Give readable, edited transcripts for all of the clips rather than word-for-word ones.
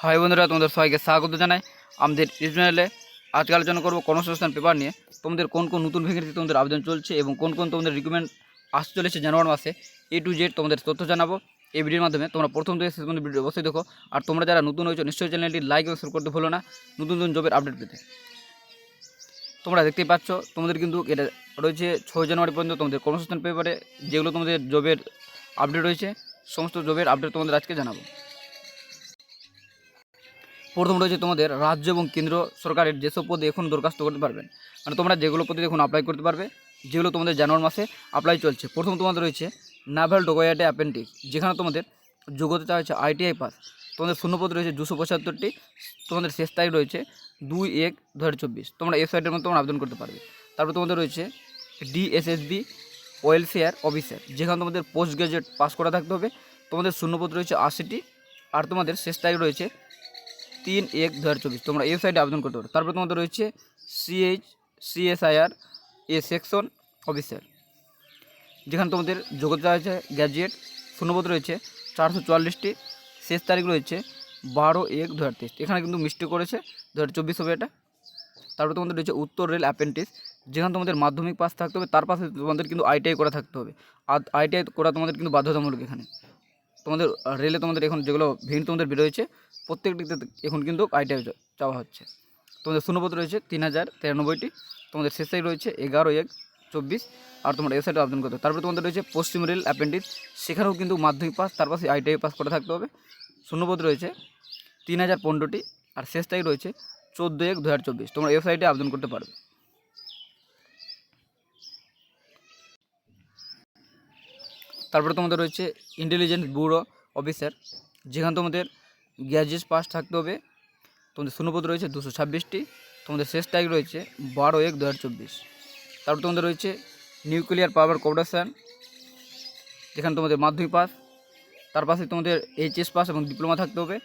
High বন্ধুরা, তোমাদের সবাইকে স্বাগত জানাই আমাদের চ্যানেলে। আজকে আলোচনা করবো কর্মসংস্থান পেপার নিয়ে। তোমাদের কোন কোন নতুন ভ্যাকেন্সি তোমাদের আবেদন চলছে এবং কোন কোন তোমাদের রিক্রুটমেন্ট আসতে চলেছে জানুয়ারি মাসে, A to Z তোমাদের তথ্য জানাবো এই ভিডিওর মাধ্যমে। তোমরা প্রথম থেকে শেষ পর্যন্ত ভিডিও অবশ্যই দেখো। আর তোমরা যারা নতুন হয়েছো নিশ্চয়ই চ্যানেলটি লাইক এবং শেয়ার করতে ভুলো না, নতুন নতুন জবের আপডেট পেতে। তোমরা দেখতেই পাচ্ছ তোমাদের কিন্তু এটা রয়েছে 6 জানুয়ারি পর্যন্ত তোমাদের কর্মসংস্থান পেপারে যেগুলো তোমাদের জবের আপডেট রয়েছে, সমস্ত জবের আপডেট তোমাদের আজকে জানাবো। প্রথম রয়েছে তোমাদের রাজ্য এবং কেন্দ্র সরকারের যেসব পদে এখন দরখাস্ত করতে পারবেন, মানে তোমরা যেগুলো পদে এখন অ্যাপ্লাই করতে পারবে, যেগুলো তোমাদের জানুয়ারি মাসে অ্যাপ্লাই চলছে। প্রথম তোমাদের রয়েছে নাভাল ডকইয়ার্ডে অ্যাপ্রেন্টিস, যেখানে তোমাদের যোগ্যতা চাওয়া হয়েছে ITI পাস। তোমাদের শূন্যপদ রয়েছে 275টি। তোমাদের শেষ তারিখ রয়েছে 2/1/2024। তোমরা এই সাইটের মধ্যে তোমরা আবেদন করতে পারবে। তারপর তোমাদের রয়েছে DSSB ওয়েলফেয়ার অফিসার, যেখানে তোমাদের পোস্ট গ্রাজুয়েট পাস করা থাকতে হবে। তোমাদের শূন্যপদ রয়েছে 80টি। আর তোমাদের শেষ তারিখ রয়েছে 3/1/2024। তোমরা এই সাইটে আবেদন করতে পারো। তারপর তোমাদের রয়েছে CSIR সেকশন অফিসার, যেখানে তোমাদের যোগ্যতা আছে গ্র্যাজুয়েট। শূন্যপদ রয়েছে 444টি। শেষ তারিখ রয়েছে 12/1/2023। এখানে কিন্তু মিস্টেক করেছে, 2024 হবে এটা। তারপর তোমাদের রয়েছে উত্তর রেল অ্যাপ্রেন্টিস, যেখানে তোমাদের মাধ্যমিক পাস থাকতে হবে, তার পাশে তোমাদের কিন্তু ITI করা থাকতে হবে। আর ITI করা তোমাদের কিন্তু বাধ্যতামূলক। এখানে তোমাদের রেলে তোমাদের এখন যেগুলো ভিন তোমাদের বেরোয়েছে প্রত্যেকটিতে এখন কিন্তু ITI চাওয়া হচ্ছে। তোমাদের শূন্যপদ রয়েছে 3093টি। তোমাদের শেষ তারিখ রয়েছে 11/1/24। আর তোমরা এই সাইটে আবেদন করতে হবে। তারপরে তোমাদের রয়েছে পশ্চিম রেল অ্যাপ্রেন্টিস, সেখানেও কিন্তু মাধ্যমিক পাস তার পাশে ITI পাস করা থাকতে হবে। শূন্যপদ রয়েছে 3015টি। আর শেষ তারিখ রয়েছে 14/1/2024। তোমরা এই সাইটে আবেদন করতে পারবে। তারপরে তোমাদের রয়েছে ইন্টেলিজেন্স ব্যুরো অফিসার, যেখানে তোমাদের গ্র্যাজুয়েট পাস থাকতে হবে। তোমাদের শূন্যপদ রয়েছে 226টি। তোমাদের শেষ তারিখ রয়েছে 12/1/2024। তারপর তোমাদের রয়েছে নিউক্লিয়ার পাওয়ার কর্পোরেশন, যেখানে তোমাদের মাধ্যমিক পাস তার পাশে তোমাদের HS পাস এবং ডিপ্লোমা থাকতে হবে,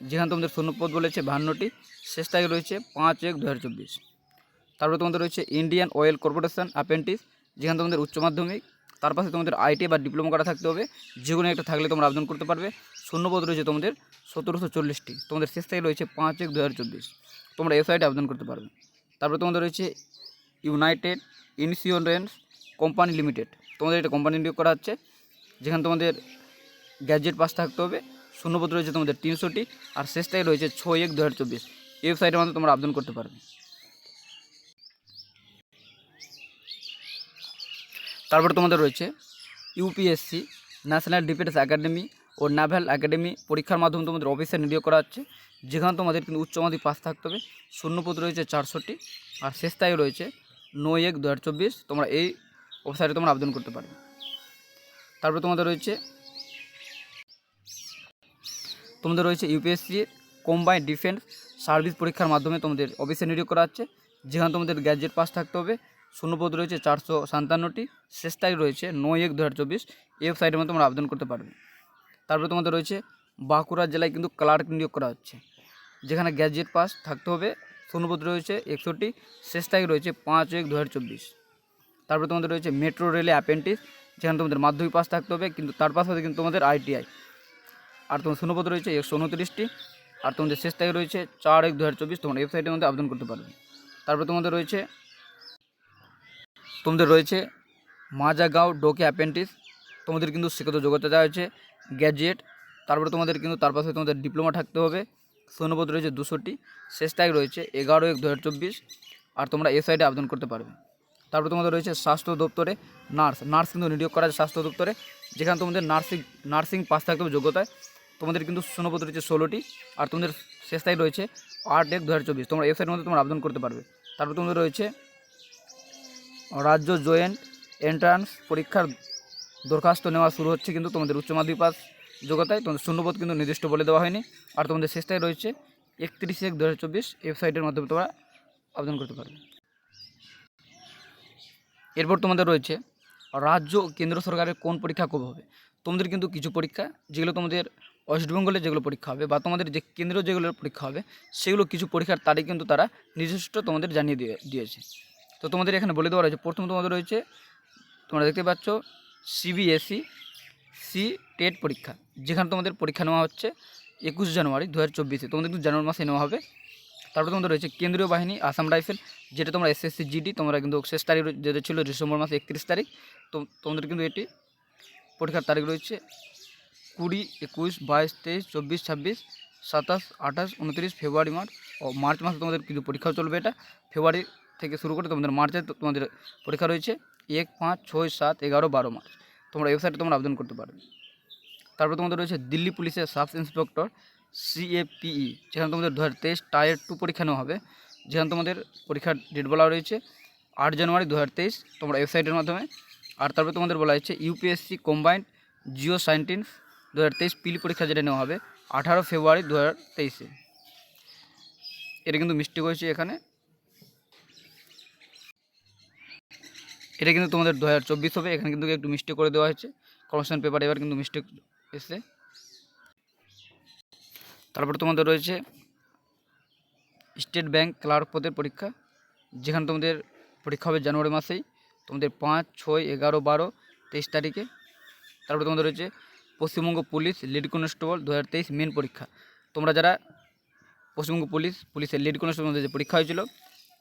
যেখানে তোমাদের শূন্যপদ বলেছে 52টি। শেষ তারিখ রয়েছে 5/1/2024। তারপর তোমাদের রয়েছে ইন্ডিয়ান অয়েল কর্পোরেশন অ্যাপ্রেন্টিস, যেখানে তোমাদের উচ্চ মাধ্যমিক তার পাশে তোমাদের ITI বা ডিপ্লোমা করা থাকতে হবে। যে কোনো একটা থাকলে তোমরা আবেদন করতে পারবে। শূন্যপদ রয়েছে তোমাদের 1740টি। তোমাদের শেষ তারিখ রয়েছে 5/1/2024। তোমরা এই সাইটে আবেদন করতে পারবে। তারপর তোমাদের রয়েছে ইউনাইটেড ইন্স্যুরেন্স কোম্পানি লিমিটেড, তোমাদের এটা কোম্পানি নিয়োগ করা হচ্ছে, যেখানে তোমাদের গ্র্যাজুয়েট পাস থাকতে হবে। শূন্যপদ রয়েছে তোমাদের 300টি। আর শেষ তারিখ রয়েছে 6/1/2024। এই সাইটের মধ্যে তোমরা আবেদন করতে পারবে। তারপরে তোমাদের রয়েছে UPSC ন্যাশনাল ডিফেন্স একাডেমি ও নাভাল একাডেমি পরীক্ষার মাধ্যমে তোমাদের অফিসার নিয়োগ করা হচ্ছে, যেখানে তোমাদের কিন্তু উচ্চ মাধ্যমিক পাস থাকতে হবে। শূন্যপদ রয়েছে 400টি। আর শেষ তারিখ রয়েছে 9/1/2024। তোমরা এই অফিসারে তোমরা আবেদন করতে পারবে। তারপরে তোমাদের রয়েছে UPSC কম্বাইন্ড ডিফেন্স সার্ভিস পরীক্ষার মাধ্যমে তোমাদের অফিসার নিয়োগ করা হচ্ছে, যেখানে তোমাদের গ্র্যাজুয়েট পাস থাকতে হবে। শূন্যপদ রয়েছে 457টি। শেষ তারিখ রয়েছে 9/1/2024। এই ওয়েবসাইটের মধ্যে তোমরা আবেদন করতে পারবে। তারপরে তোমাদের রয়েছে বাঁকুড়া জেলায় কিন্তু ক্লার্ক নিয়োগ করা হচ্ছে, যেখানে গ্র্যাজুয়েট পাস থাকতে হবে। শূন্যপদ রয়েছে 100টি। শেষ তারিখ রয়েছে 5/1/2024। তারপরে তোমাদের রয়েছে মেট্রো রেলে অ্যাপ্রেন্টিস, যেখানে তোমাদের মাধ্যমিক পাস থাকতে হবে, কিন্তু তার পাশাপাশি কিন্তু তোমাদের ITI। আর তোমার শূন্যপদ রয়েছে 129টি। আর তোমাদের শেষ তারিখ রয়েছে 4/1/2024। তোমরা ওয়েবসাইটের মধ্যে আবেদন করতে পারবে। তারপরে তোমাদের রয়েছে মাজাগাঁও ডোকে অ্যাপ্রেন্টিস, তোমাদের কিন্তু শিক্ষিত যোগ্যতা দেওয়া হয়েছে গ্র্যাজুয়েট। তারপরে তোমাদের কিন্তু তার পাশে তোমাদের ডিপ্লোমা থাকতে হবে। শূন্যপদ রয়েছে 200টি। শেষ তারিখ রয়েছে 11/1/2024। আর তোমরা এই সাইডে আবেদন করতে পারবে। তারপরে তোমাদের রয়েছে স্বাস্থ্য দপ্তরে নার্স কিন্তু নিয়োগ করা আছে স্বাস্থ্য দপ্তরে, যেখানে তোমাদের নার্সিং পাস থাকতে হবে যোগ্যতায়। তোমাদের কিন্তু শূন্যপদ রয়েছে 16টি। আর তোমাদের শেষ তারিখ রয়েছে 8/1/2024। তোমরা এই সাইডের মধ্যে তোমরা আবেদন করতে পারবে। তারপরে তোমাদের রয়েছে রাজ্য জয়েন্ট এন্ট্রান্স পরীক্ষার দরখাস্ত নেওয়া শুরু হচ্ছে, কিন্তু তোমাদের উচ্চ মাধ্যমিক পাস যোগ্যতায়। তোমাদের শূন্যপদ কিন্তু নির্দিষ্ট বলে দেওয়া হয়নি। আর তোমাদের শেষ তারিখ রয়েছে 31/1/2024। ওয়েবসাইটের মাধ্যমে তোমরা আবেদন করতে পারবে। এরপর তোমাদের রয়েছে রাজ্য ও কেন্দ্র সরকারের কোন পরীক্ষা কবে হবে। তোমাদের কিন্তু কিছু পরীক্ষা যেগুলো তোমাদের ওয়েস্ট বেঙ্গলে যেগুলো পরীক্ষা হবে, বা তোমাদের যে কেন্দ্রীয় যেগুলো পরীক্ষা হবে, সেগুলো কিছু পরীক্ষার তারিখ কিন্তু তারা নির্দিষ্ট তোমাদের জানিয়ে দিয়েছে। তো তোমাদের এখানে বলে দেওয়া রয়েছে। প্রথম তোমাদের রয়েছে, তোমরা দেখতে পাচ্ছ CBSE সি টেট পরীক্ষা, যেখানে তোমাদের পরীক্ষা নেওয়া হচ্ছে 21 জানুয়ারি 2024, তোমাদের কিন্তু জানুয়ারি মাসে নেওয়া হবে। তারপরে তোমাদের রয়েছে কেন্দ্রীয় বাহিনী আসাম রাইফেল, যেটা তোমরা এসএসসি জিডি তোমরা কিন্তু শেষ তারিখ যেটা ছিল ডিসেম্বর মাসে 31 তারিখ, তো তোমাদের কিন্তু এটি পরীক্ষার তারিখ রয়েছে 20, 21, 22, 23, 24, 26, 27, 28, 29 ফেব্রুয়ারি, মার্চ মাসে তোমাদের কিন্তু পরীক্ষাও চলবে। এটা ফেব্রুয়ারি থেকে শুরু করে তোমাদের মার্চে তোমাদের পরীক্ষা রয়েছে 1, 5, 6, 7, 11, 12 মার্চ। তোমরা ওয়েবসাইটে তোমরা আবেদন করতে পারবে। তারপর তোমাদের রয়েছে দিল্লি পুলিশের সাব ইন্সপেক্টর CAPE, যেখানে তোমাদের 2023 টায়ার 2 পরীক্ষা নেওয়া হবে, যেখানে তোমাদের পরীক্ষার ডেট বলা রয়েছে 8 জানুয়ারি 2023, তোমরা ওয়েবসাইটের মাধ্যমে। আর তারপরে তোমাদের বলা হয়েছে UPSC কম্বাইন্ড জিও সায়েন্টিফ 2023 পিলি পরীক্ষা যেটা নেওয়া হবে 18 ফেব্রুয়ারি 2023। এটা কিন্তু মিস্টেক হয়েছে এখানে, এটা কিন্তু তোমাদের 2024 হবে, এখানে কিন্তু একটু মিস্টেক করে দেওয়া হয়েছে কমিশন পেপার, এবার কিন্তু মিস্টেক এসছে। তারপরে তোমাদের রয়েছে স্টেট ব্যাংক ক্লার্ক পদের পরীক্ষা, যেখানে তোমাদের পরীক্ষা হবে জানুয়ারি মাসেই, তোমাদের 5, 6, 11, 12, 23 তারিখে। তারপরে তোমাদের রয়েছে Paschimbanga police lead constable 2023 main পরীক্ষা। তোমরা যারা পশ্চিমবঙ্গ পুলিশের লিড কনস্টেবল যে পরীক্ষা হয়েছিল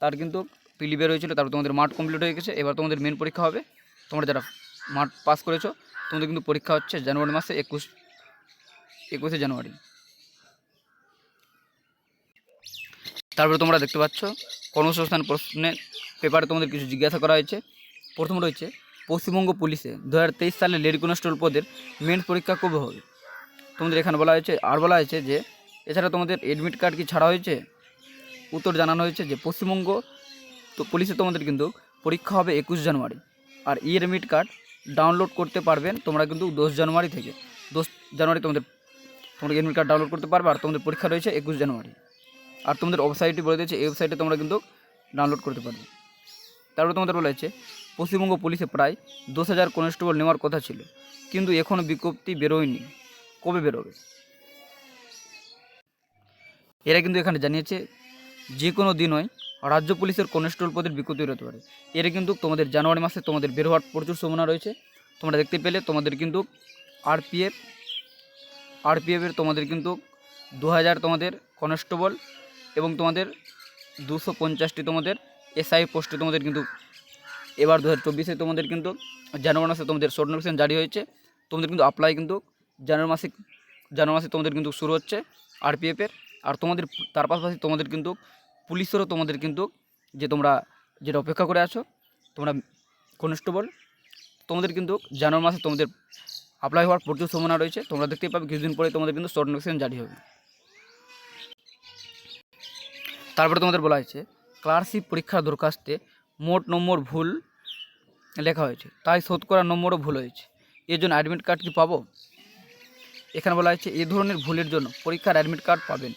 তার কিন্তু পিলি বের হয়েছিল, তারপর তোমাদের মাঠ কমপ্লিট হয়ে গেছে, এবার তোমাদের মেন পরীক্ষা হবে। তোমরা যারা মাঠ পাস করেছো তোমাদের কিন্তু পরীক্ষা হচ্ছে জানুয়ারি মাসে 21 জানুয়ারি। তারপরে তোমরা দেখতে পাচ্ছ কর্মসংস্থান প্রশ্নের পেপারে তোমাদের কিছু জিজ্ঞাসা করা হয়েছে। প্রথম রয়েছে পশ্চিমবঙ্গ পুলিশে 2023 সালে লেডি কনস্টেবল পদের মেন পরীক্ষা কবে হবে। তোমাদের এখানে বলা হয়েছে, আর বলা হয়েছে যে এছাড়া তোমাদের অ্যাডমিট কার্ড কি ছাড়া হয়েছে। উত্তর জানানো হয়েছে যে পশ্চিমবঙ্গ তো পুলিশে তোমাদের কিন্তু পরীক্ষা হবে 21 জানুয়ারি, আর অ্যাডমিট কার্ড ডাউনলোড করতে পারবেন তোমরা কিন্তু 10 জানুয়ারি থেকে। 10 জানুয়ারি তোমরা অ্যাডমিট কার্ড ডাউনলোড করতে পারবে, আর তোমাদের পরীক্ষা রয়েছে 21 জানুয়ারি। আর তোমাদের ওয়েবসাইটটি বলে দিয়েছে, এই ওয়েবসাইটে তোমরা কিন্তু ডাউনলোড করতে পারবে। তারপরে তোমাদের বলা হয়েছে পশ্চিমবঙ্গ পুলিশে প্রায় 10,000 কনস্টেবল নেওয়ার কথা ছিল, কিন্তু এখনও বিজ্ঞপ্তি বেরোয়নি, কবে বেরোবে। এরা কিন্তু এখানে জানিয়েছে যে কোনো দিনই রাজ্য পুলিশের কনস্টেবল পদের বিজ্ঞপ্তি বেরোতে পারে। এরা কিন্তু তোমাদের জানুয়ারি মাসে তোমাদের বের হওয়ার প্রচুর সম্ভাবনা রয়েছে। তোমরা দেখতে পেলে তোমাদের কিন্তু আরপিএফের তোমাদের কিন্তু 2000 তোমাদের কনস্টেবল এবং তোমাদের 250টি তোমাদের SI পোস্টে তোমাদের কিন্তু এবার 2024-এ তোমাদের কিন্তু জানুয়ারি মাসে তোমাদের শর্ট নোটিফিকেশন জারি হয়েছে। তোমাদের কিন্তু অ্যাপ্লাই কিন্তু জানুয়ারি মাসে তোমাদের কিন্তু শুরু হচ্ছে আরপিএফের। আর তোমাদের তার পাশাপাশি তোমাদের কিন্তু পুলিশেরও তোমাদের কিন্তু যে তোমরা যেটা অপেক্ষা করে আছো তোমরা কনস্টেবল, তোমাদের কিন্তু জানুয়ারি মাসে তোমাদের অ্যাপ্লাই হওয়ার প্রচুর সম্ভাবনা রয়েছে। তোমরা দেখতেই পাবে কিছুদিন পরে তোমাদের কিন্তু শর্ট নোটিফিকেশন জারি হবে। তারপরে তোমাদের বলা হয়েছে ক্লার্কশিপ পরীক্ষার দরখাস্তে মোট নম্বর ভুল লেখা হয়েছে, তাই শোধ করার নম্বরও ভুল হয়েছে, এর জন্য অ্যাডমিট কার্ড কি পাবো। এখানে বলা হয়েছে এই ধরনের ভুলের জন্য পরীক্ষার অ্যাডমিট কার্ড পাবেন,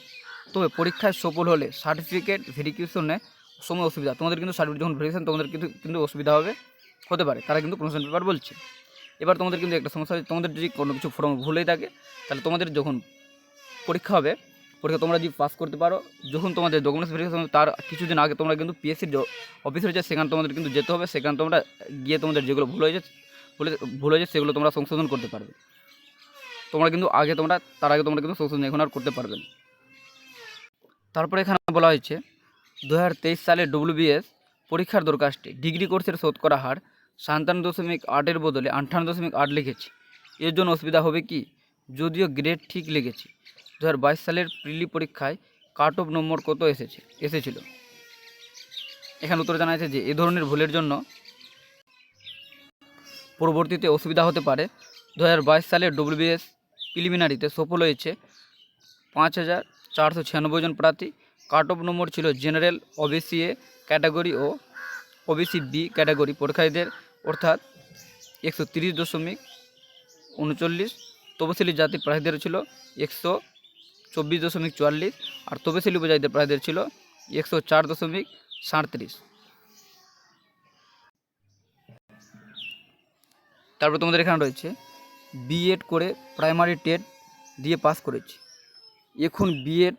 তবে পরীক্ষায় সফল হলে সার্টিফিকেট ভেরিফিকেশনে সময় অসুবিধা। তোমাদের কিন্তু সার্টিফিকেট যখন ভেরিফিকেশন তোমাদের কিন্তু অসুবিধা হতে পারে, তারা কিন্তু কমিশন পেপার বলছে। এবার তোমাদের কিন্তু একটা সমস্যা হচ্ছে, তোমাদের যদি কোনো কিছু ফর্ম ভুল হয়ে থাকে তাহলে তোমাদের যখন পরীক্ষা হবে, পরীক্ষা তোমরা যদি পাস করতে পারো, যখন তোমাদের ডকুমেন্টস ভেরিফিকেশন তার কিছুদিন আগে তোমরা কিন্তু পিএসসির অফিস রয়েছে সেখানে তোমাদের কিন্তু যেতে হবে। সেখানে তোমরা গিয়ে তোমাদের যেগুলো ভুল হয়েছে সেগুলো তোমরা সংশোধন করতে পারবে। তোমরা কিন্তু তার আগে তোমরা কিন্তু সংশোধন এখন আর করতে পারবে না। তারপরে এখানে বলা হয়েছে 2023 সালে WBS পরীক্ষার দরখাস্তে ডিগ্রি কোর্সের শতকরা হার 57.8 বদলে 58.8 লিখেছে, এর জন্য অসুবিধা হবে কি। যদিও গ্রেড ঠিক লেগেছে, 2022 সালের প্রিলি পরীক্ষায় কাট অফ নম্বর কত এসেছিল। এখানে উত্তর জানা আছে যে এ ধরনের ভুলের জন্য পরবর্তীতে অসুবিধা হতে পারে। 2022 সালের WBS প্রিলিমিনারিতে সফল হয়েছে 5,496 জন প্রার্থী। কাট অফ নম্বর ছিল জেনারেল, OBC A ক্যাটাগরি ও OBC B ক্যাটাগরি পরীক্ষার্থীদের অর্থাৎ 130.39, তপশিলি জাতির প্রার্থীদের ছিল 124.44, আর তপশিলি উপজাতিদের প্রার্থীদের ছিল 104.37। তারপর তোমাদের এখানে রয়েছে বিএড করে প্রাইমারি টেট দিয়ে পাস করেছি, এখন বিএড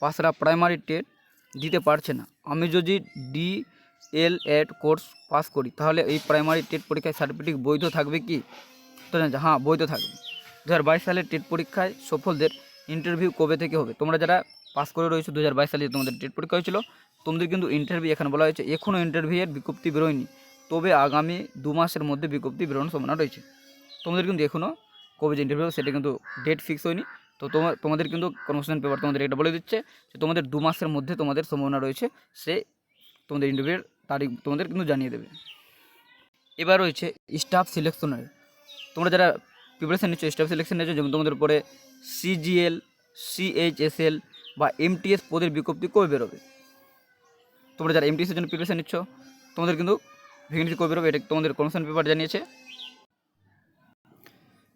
পাসরা প্রাইমারি টেট দিতে পারছে না। আমি যদি DLED কোর্স পাস করি তাহলে এই প্রাইমারি টেট পরীক্ষায় সার্টিফিকেট বৈধ থাকবে কি। তো জানছে হ্যাঁ বৈধ থাকবে। 2022 সালের টেট পরীক্ষায় সফলদের ইন্টারভিউ কবে থেকে হবে? তোমরা যারা পাস করে রয়েছো 2022 সালে তোমাদের টেট পরীক্ষা হয়েছিল, তোমাদের কিন্তু ইন্টারভিউ এখানে বলা হয়েছে এখনও ইন্টারভিউয়ের বিজ্ঞপ্তি বেরোয়নি, তবে আগামী 2 মাসের মধ্যে বিজ্ঞপ্তি বেরোনোর সম্ভাবনা রয়েছে। তোমাদের কিন্তু এখনও কবে যে ইন্টারভিউ সেটা কিন্তু ডেট ফিক্স হয়নি। তো তোমাদের কিন্তু কনভার্সেশন পেপার তোমাদের এটা বলে দিচ্ছে যে তোমাদের 2 মাসের মধ্যে তোমাদের সম্ভাবনা রয়েছে, সে তোমাদের ইন্টারভিউয়ের তারিখ তোমাদের কিন্তু জানিয়ে দেবে। এবার রয়েছে স্টাফ সিলেকশনের। তোমরা যারা প্রিপারেশন নিচ্ছ স্টাফ সিলেকশন নিচ্ছ, যেমন তোমাদের উপরে CGL, CHSL বা MTS পদের বিজ্ঞপ্তি কবে বেরোবে? তোমরা যারা MTS এর জন্য প্রিপারেশন নিচ্ছ তোমাদের কিন্তু ভ্যাকেন্সি কবে বেরোবে এটা তোমাদের কনভার্সেশন পেপার জানিয়েছে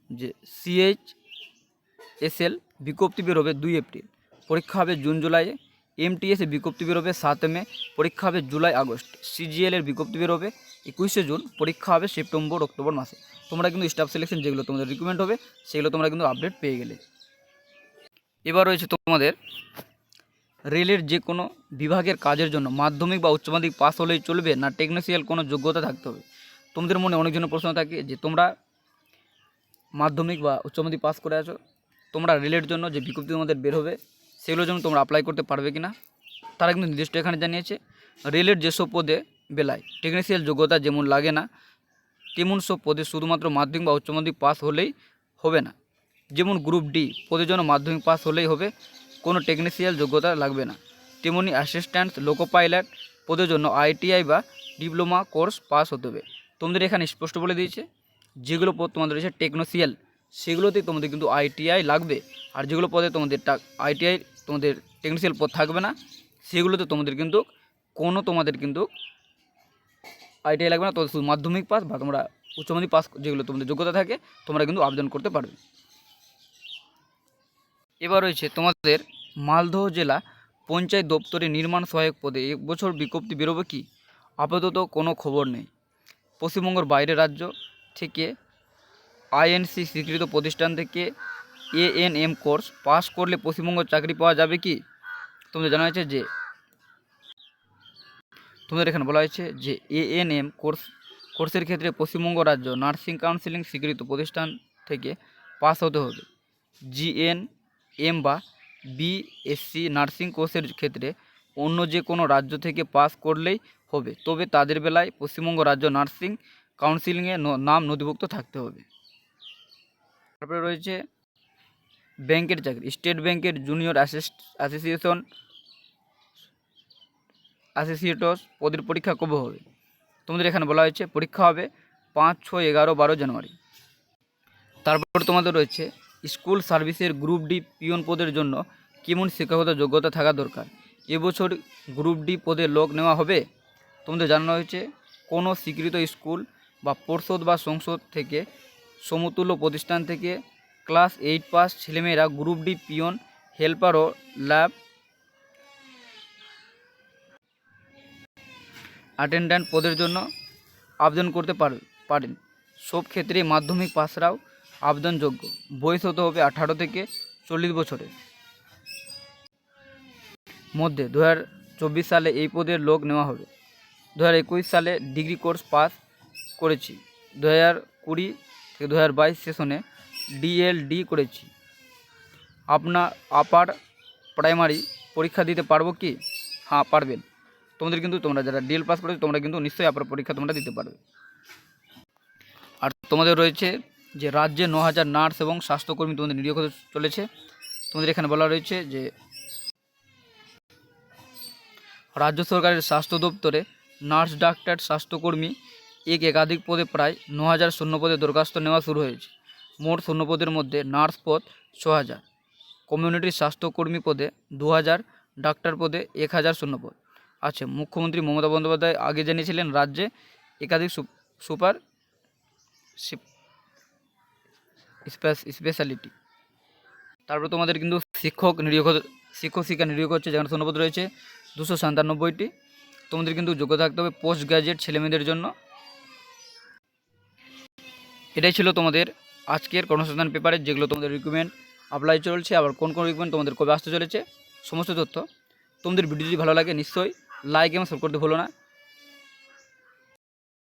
যে CHSL বিজ্ঞপ্তি বেরোবে 2 এপ্রিল, পরীক্ষা হবে জুন জুলাইয়ে। MTS এর বিজ্ঞপ্তি বেরোবে 7 মে, পরীক্ষা হবে জুলাই আগস্ট। CGL এর বিজ্ঞপ্তি বেরোবে 21শে জুন, পরীক্ষা হবে সেপ্টেম্বর অক্টোবর মাসে। তোমরা কিন্তু স্টাফ সিলেকশন যেগুলো তোমাদের রিক্রুটমেন্ট হবে সেগুলো তোমরা কিন্তু আপডেট পেয়ে গেলে। এবার রয়েছে তোমাদের রেলের যে কোনো বিভাগের কাজের জন্য মাধ্যমিক বা উচ্চ মাধ্যমিক পাস হলেই চলবে না টেকনিশিয়াল কোনো যোগ্যতা থাকতে হবে? তোমাদের মনে অনেকজনের প্রশ্ন থাকে যে তোমরা মাধ্যমিক বা উচ্চ মাধ্যমিক পাস করে আছো, তোমরা রেলের জন্য যে বিজ্ঞপ্তি তোমাদের বের হবে সেগুলোর জন্য তোমরা অ্যাপ্লাই করতে পারবে কি না? তারা কিন্তু নির্দিষ্ট এখানে জানিয়েছে রেলের যেসব পদে বেলায় টেকনিশিয়াল যোগ্যতা যেমন লাগে না তেমন সব পদে শুধুমাত্র মাধ্যমিক বা উচ্চ মাধ্যমিক পাস হলেই হবে না। যেমন গ্রুপ ডি পদের জন্য মাধ্যমিক পাস হলেই হবে, কোনো টেকনিশিয়াল যোগ্যতা লাগবে না। তেমনি অ্যাসিস্ট্যান্ট লোকো পাইলট পদের জন্য ITI বা ডিপ্লোমা কোর্স পাস হতে হবে। তোমাদের এখানে স্পষ্ট বলে দিয়েছে যেগুলো পদ তোমাদের রয়েছে টেকনিশিয়াল সেগুলোতেই তোমাদের কিন্তু ITI লাগবে, আর যেগুলো পদে তোমাদের ITI তোমাদের টেকনিশিয়াল পদ থাকবে না সেগুলোতে তোমাদের কিন্তু ITI লাগবে না। তো শুধু মাধ্যমিক পাস বা তোমরা উচ্চ মাধ্যমিক পাস যেগুলো তোমাদের যোগ্যতা থাকে তোমরা কিন্তু আবেদন করতে পারবে। এবার রয়েছে তোমাদের মালদহ জেলা পঞ্চায়েত দপ্তরে নির্মাণ সহায়ক পদে এবছর বিজ্ঞপ্তি বেরোবে কি? আপাতত কোনো খবর নেই। পশ্চিমবঙ্গের বাইরের রাজ্য থেকে INC স্বীকৃত প্রতিষ্ঠান থেকে ANM কোর্স পাস করলে পশ্চিমবঙ্গ চাকরি পাওয়া যাবে কি? তোমাদের জানা হয়েছে যে তোমাদের এখানে বলা হয়েছে যে ANM কোর্সের ক্ষেত্রে পশ্চিমবঙ্গ রাজ্য নার্সিং কাউন্সিলিং স্বীকৃত প্রতিষ্ঠান থেকে পাস হতে হবে। GNM বা BSc নার্সিং কোর্সের ক্ষেত্রে অন্য যে কোনো রাজ্য থেকে পাস করলেই হবে, তবে তাদের বেলায় পশ্চিমবঙ্গ রাজ্য নার্সিং কাউন্সিলিংয়ে নাম নথিভুক্ত থাকতে হবে। তারপরে রয়েছে ব্যাংকের চাকরি। স্টেট ব্যাংকের জুনিয়র অ্যাসোসিয়েটস পদের পরীক্ষা কবে হবে? তোমাদের এখানে বলা হয়েছে পরীক্ষা হবে 5, 6, 11, 12 জানুয়ারি। তারপর তোমাদের রয়েছে স্কুল সার্ভিসের গ্রুপ ডি পিয়ন পদের জন্য কেমন শিক্ষাগত যোগ্যতা থাকা দরকার? এবছর গ্রুপ ডি পদে লোক নেওয়া হবে। তোমাদের জানানো হয়েছে কোনো স্বীকৃত স্কুল বা পর্ষদ বা সংসদ থেকে সমতুল্য প্রতিষ্ঠান থেকে ক্লাস 8 পাস ছেলেমেয়েরা গ্রুপ ডি পিয়ন, হেল্পার ও ল্যাব অ্যাটেন্ড্যান্ট পদের জন্য আবেদন করতে পারেন। সব ক্ষেত্রে মাধ্যমিক পাসরাও আবেদনযোগ্য। বয়স হতে হবে 18 থেকে 40 বছরের মধ্যে। 2024 সালে এই পদের লোক নেওয়া হবে। 2021 সালে ডিগ্রি কোর্স পাস করেছি। 2020 থেকে 2022 সেশনে DLD করেছি। আপার প্রাইমারি পরীক্ষা দিতে পারবো কি? হ্যাঁ পারবেন। তোমরা যারা DL পাস করেছো তোমরা কিন্তু নিশ্চয়ই আপার পরীক্ষা তোমরা দিতে পারবে। আর তোমাদের রয়েছে যে রাজ্যে 9000 নার্স এবং স্বাস্থ্যকর্মী তোমাদের নিয়োগ হতে চলেছে। তোমাদের এখানে বলা রয়েছে যে রাজ্য সরকারের স্বাস্থ্য দপ্তরে নার্স, ডাক্তার, স্বাস্থ্যকর্মী একাধিক পদে প্রায় 9000 শূন্যপদে দরখাস্ত নেওয়া শুরু হয়েছে। মোট শূন্যপদের মধ্যে নার্স পদ 6000, কমিউনিটি স্বাস্থ্যকর্মী পদে 2000, ডাক্তার পদে 1000 শূন্যপদ আছে। মুখ্যমন্ত্রী মমতা বন্দ্যোপাধ্যায় আগে জানিয়েছিলেন রাজ্যে একাধিক সুপার স্পেশালিটি। তারপর তোমাদের কিন্তু শিক্ষিকা নিয়োগ হচ্ছে, যেখানে শূন্যপদ রয়েছে 297টি। তোমাদের কিন্তু যোগ্যতা থাকতে হবে পোস্ট গ্রাজুয়েট ছেলেমেয়েদের জন্য। এটাই ছিল তোমাদের আজকের কর্মসংস্থান পেপারে যেগুলো তোমাদের রিক্রুটমেন্ট অ্যাপ্লাই চলছে, আবার কোন রিক্রুটমেন্ট তোমাদের কবে আসতে চলেছে সমস্ত তথ্য। তোমাদের ভিডিও যদি ভালো লাগে নিশ্চয়ই লাইক এবং সাবস্ক্রাইব করতে ভুলো না।